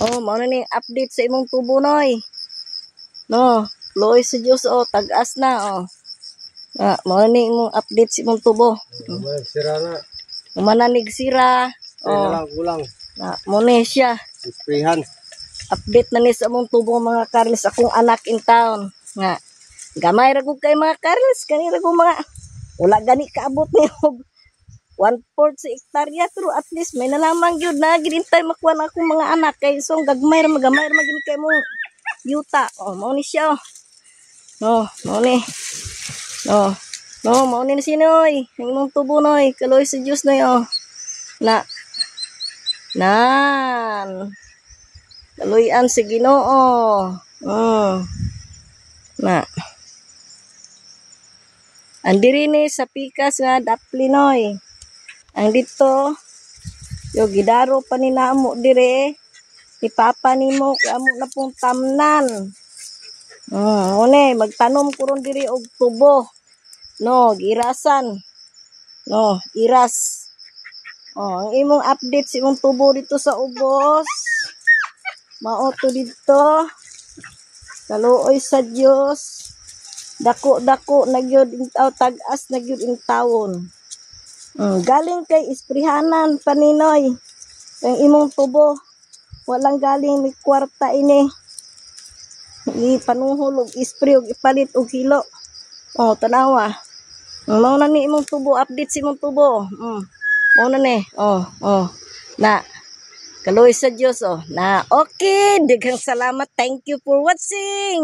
Oh, mao na ning update sa imong tubo noy. No, Loy sa Dios tag-as na mao ni imong update sa imong tubo. Sira na. Mananig sira. Kulang. Na mo ni siya. Sprayhan. Update na ni sa among tubo mga Carles, akong anak in town. Nga gamay ra gud kay mga Carles, kani ra gud mga wala gani kaabot ni 1/4 sa hektarya, pero at least may nalamang yun na ginintay makuha na akong mga anak kay so magamay ra magini kay mo yuta. Mao ni siya. Mao ni. Mao ni sinoy. Ang imong tubo noy, kaloy sa Dios noy Nan. Kaloyan sa Ginoo. Andiri ni sa pikas nga daplinoy. Ang dito, yo gidaro pa ni namo dire. Ni papa nimo amo na pong tamnan. One magtanom ko ron diri og tubo. Girasan. Iras. Ang imong update sa imong tubo dito sa ubos. Mao to dito. Kaluoy sa Dios. Dako nagyud intaw tag-as nagyud in tawon. Galing kay isprihanan paninoy. Ang imong tubo walang galing ni kwarta ini. Ipanuhol og ispray og ipalit og kilo. Tanawa. Mao na ni imong tubo, update sa imong tubo. Mao na ni. Na kaloy sa Dios na okay, daghang salamat. Thank you for watching.